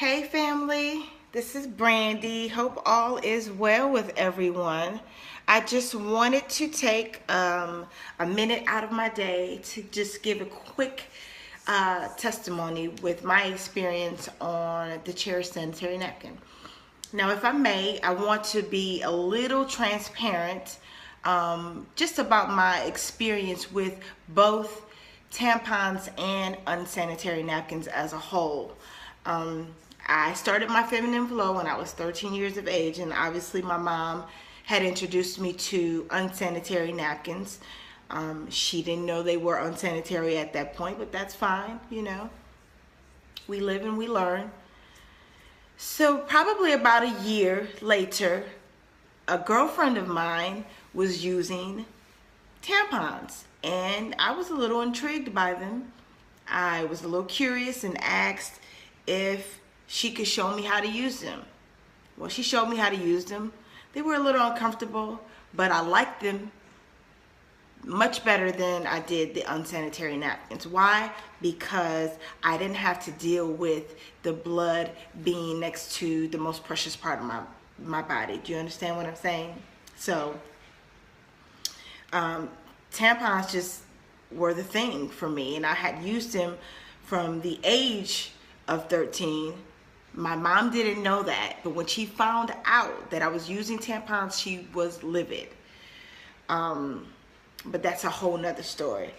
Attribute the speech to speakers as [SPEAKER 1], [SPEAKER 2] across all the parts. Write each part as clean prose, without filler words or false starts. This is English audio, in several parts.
[SPEAKER 1] Hey family, this is Brandy. Hope all is well with everyone. I just wanted to take a minute out of my day to just give a quick testimony with my experience on the Cherish Sanitary Napkin. Now, if I may, I want to be a little transparent just about my experience with both tampons and unsanitary napkins as a whole. I started my feminine flow when I was 13 years of age, and obviously my mom had introduced me to unsanitary napkins. She didn't know they were unsanitary at that point, but that's fine, you know. We live and we learn. So probably about a year later, a girlfriend of mine was using tampons, and I was a little intrigued by them. I was a little curious and asked if she could show me how to use them. Well, she showed me how to use them. They were a little uncomfortable, but I liked them much better than I did the unsanitary napkins. Why? Because I didn't have to deal with the blood being next to the most precious part of my body. Do you understand what I'm saying? So tampons just were the thing for me, and I had used them from the age of 13. My mom didn't know that, but when she found out that I was using tampons, she was livid. But that's a whole nother story.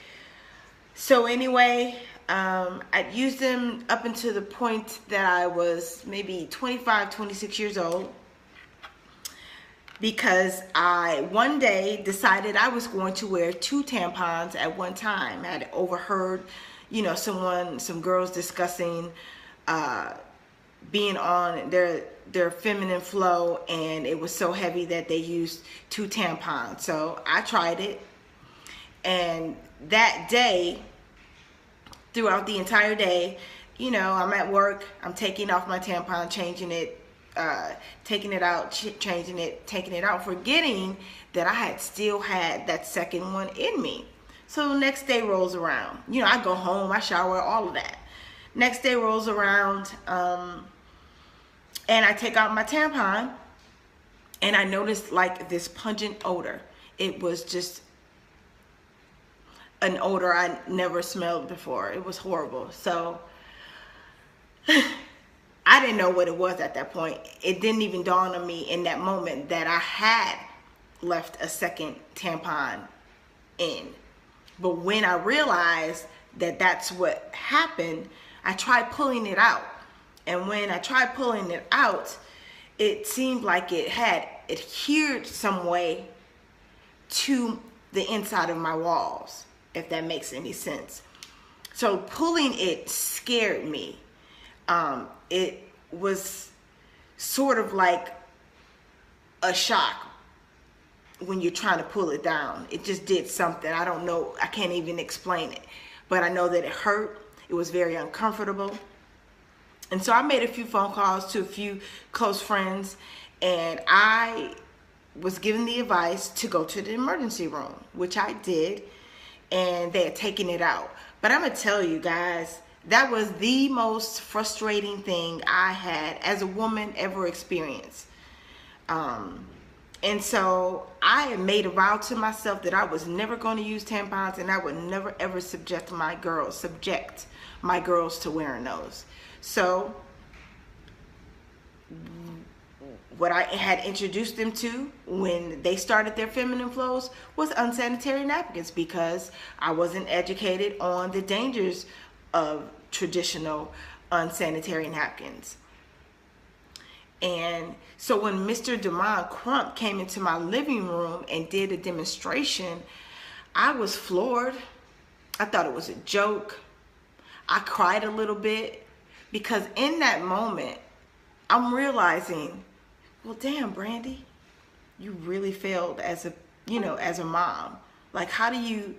[SPEAKER 1] So anyway, I'd used them up until the point that I was maybe 25, 26 years old, because I one day decided I was going to wear 2 tampons at one time. I had overheard, some girls discussing being on their feminine flow, and it was so heavy that they used 2 tampons. So I tried it, and that day, throughout the entire day, I'm at work, I'm taking off my tampon, changing it, taking it out, changing it, taking it out, forgetting that I had still had that second one in me. So the next day rolls around. I go home, I shower, all of that. Next day rolls around, and I take out my tampon, and I noticed like this pungent odor. It was just an odor I never smelled before. It was horrible. So I didn't know what it was at that point. It didn't even dawn on me in that moment that I had left a second tampon in. But when I realized that that's what happened, I tried pulling it out. And when I tried pulling it out, it seemed like it had adhered some way to the inside of my walls, if that makes any sense. So pulling it scared me. It was sort of like a shock when you're trying to pull it down. It just did something. I don't know. I can't even explain it. But I know that it hurt. It was very uncomfortable. And so I made a few phone calls to a few close friends, and I was given the advice to go to the emergency room, which I did, and they had taken it out. But I'm going to tell you guys, that was the most frustrating thing I had as a woman ever experienced. And so I had made a vow to myself that I was never going to use tampons, and I would never ever subject my girls to wearing those. So what I had introduced them to when they started their feminine flows was unsanitary napkins, because I wasn't educated on the dangers of traditional unsanitary napkins. And so when Mr. Demond Crump came into my living room and did a demonstration, I was floored. I thought it was a joke. I cried a little bit, because in that moment, I'm realizing, well, damn, Brandy, you really failed as a mom. Like, how do you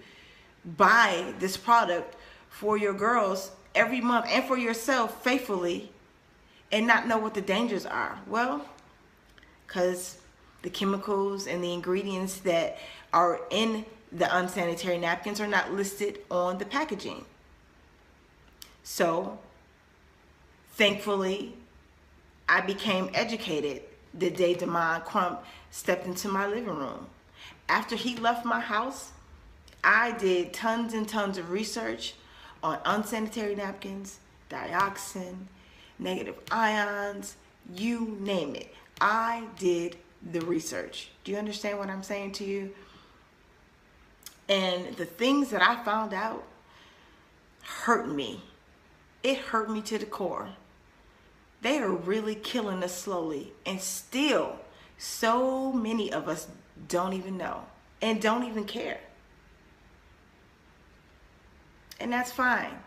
[SPEAKER 1] buy this product for your girls every month and for yourself faithfully and not know what the dangers are? Well, because the chemicals and the ingredients that are in the unsanitary napkins are not listed on the packaging. So thankfully, I became educated the day Damon Crump stepped into my living room. After he left my house, I did tons and tons of research on unsanitary napkins, dioxin, negative ions, you name it. I did the research. Do you understand what I'm saying to you? And the things that I found out hurt me. It hurt me to the core. They are really killing us slowly, and still so many of us don't even know and don't even care. And that's fine.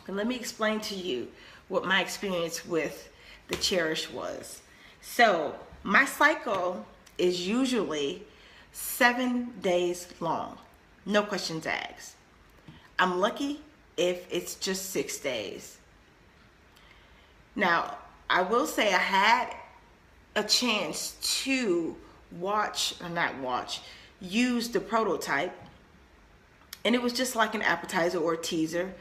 [SPEAKER 1] And let me explain to you what my experience with the Cherish was. So my cycle is usually 7 days long. No questions asked. I'm lucky if it's just 6 days. Now, I will say I had a chance to use the prototype, and it was just like an appetizer or a teaser.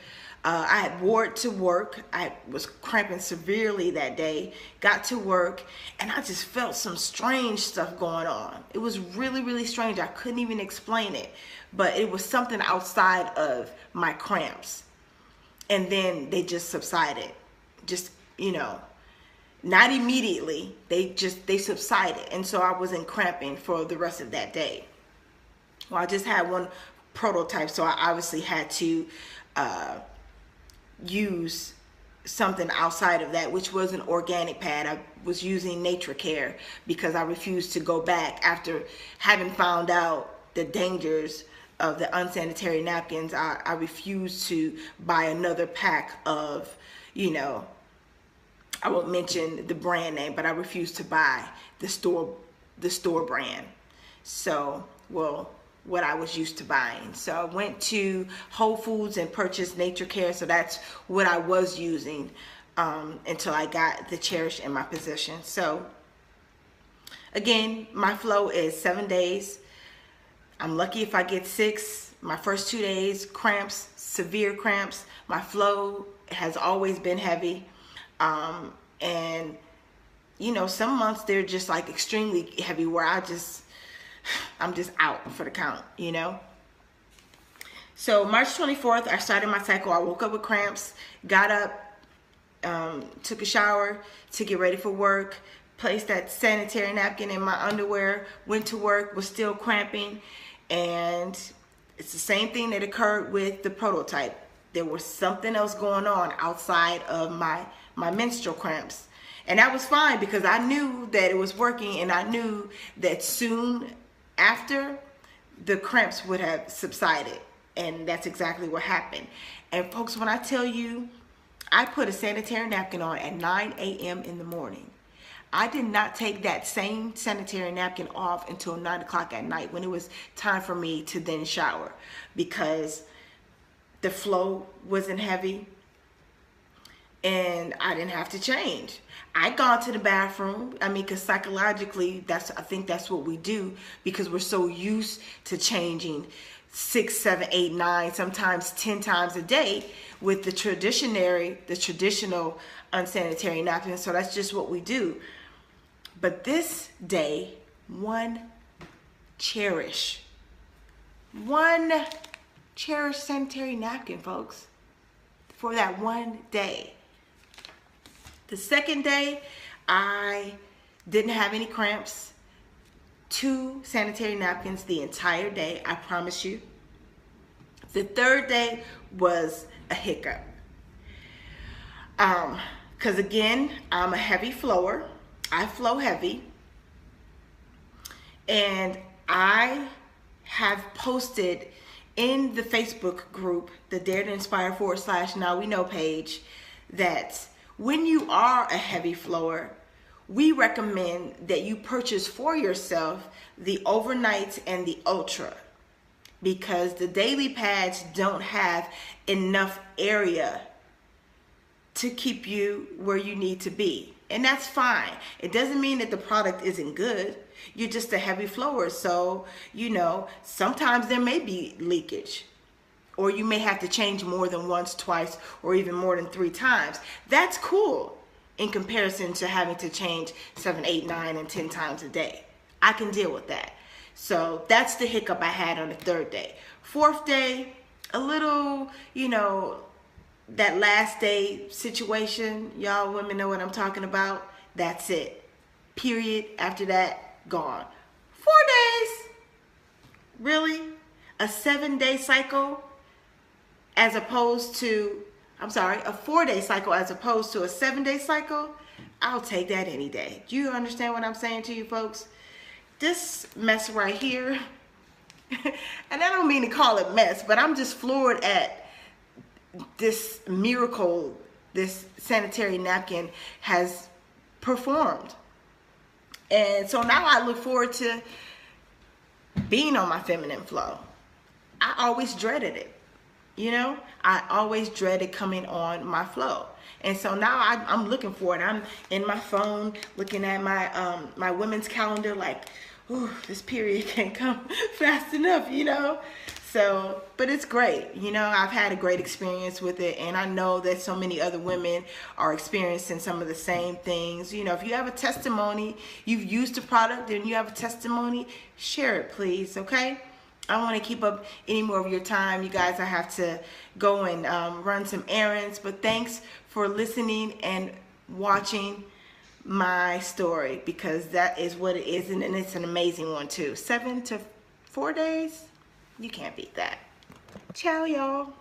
[SPEAKER 1] I had wore it to work. I was cramping severely that day, got to work, and I just felt some strange stuff going on. It was really, really strange. I couldn't even explain it, but it was something outside of my cramps. And then they just subsided. Just, not immediately. They subsided. And so I wasn't cramping for the rest of that day. Well, I just had one prototype, so I obviously had to use something outside of that, which was an organic pad. I was using Nature Care because I refused to go back after having found out the dangers of the unsanitary napkins. I refused to buy another pack of, I won't mention the brand name, but I refused to buy the store brand. So, what I was used to buying. So I went to Whole Foods and purchased Nature Care. So that's what I was using until I got the Cherish in my possession. So again, my flow is 7 days. I'm lucky if I get 6. My first 2 days, cramps, severe cramps. My flow has always been heavy. And some months they're just like extremely heavy where I'm just out for the count, So March 24th, I started my cycle. I woke up with cramps, got up, took a shower to get ready for work, placed that sanitary napkin in my underwear, went to work, was still cramping. And it's the same thing that occurred with the prototype. There was something else going on outside of my menstrual cramps. And that was fine because I knew that it was working, and I knew that soon after the cramps would have subsided. And that's exactly what happened. And folks, when I tell you, I put a sanitary napkin on at 9 a.m. in the morning. I did not take that same sanitary napkin off until 9 o'clock at night when it was time for me to then shower, because the flow wasn't heavy and I didn't have to change. I'd gone to the bathroom. Because psychologically, I think that's what we do, because we're so used to changing 6, 7, 8, 9, sometimes 10 times a day with the traditional unsanitary napkins. So that's just what we do. But this day, one Cherish sanitary napkin, folks, for that one day. The second day, I didn't have any cramps. 2 sanitary napkins the entire day, I promise you. The third day was a hiccup. Because again, I'm a heavy flower. I flow heavy. And I have posted in the Facebook group, the Dare to Inspire / Now We Know page, that when you are a heavy flower, we recommend that you purchase for yourself the overnight and the ultra, because the daily pads don't have enough area to keep you where you need to be. And that's fine. It doesn't mean that the product isn't good. You're just a heavy flower. So, sometimes there may be leakage, or you may have to change more than once, twice, or even more than 3 times. That's cool. in comparison to having to change 7, 8, 9, and 10 times a day. I can deal with that. So that's the hiccup I had on the 3rd day. 4th day, a little, you know, that last day situation. Y'all women know what I'm talking about. That's it. Period. After that, gone. 4 days. Really? A 7-day cycle as opposed to, I'm sorry, a 4-day cycle as opposed to a 7-day cycle? I'll take that any day. Do you understand what I'm saying to you folks? This mess right here, and I don't mean to call it mess, but I'm just floored at this miracle this sanitary napkin has performed. And so now I look forward to being on my feminine flow. I always dreaded it. You know, I always dreaded coming on my flow. And so now I'm looking for it. I'm in my phone looking at my my women's calendar like, ooh, this period can't come fast enough, you know. So, but it's great. You know, I've had a great experience with it, and I know that so many other women are experiencing some of the same things. You know, if you have a testimony, you've used the product and you have a testimony, share it, please, okay? I don't want to keep up any more of your time, you guys. I have to go and run some errands, but thanks for listening and watching my story, because that is what it is, and it's an amazing one too. 7 to 4 days, you can't beat that. Ciao, y'all.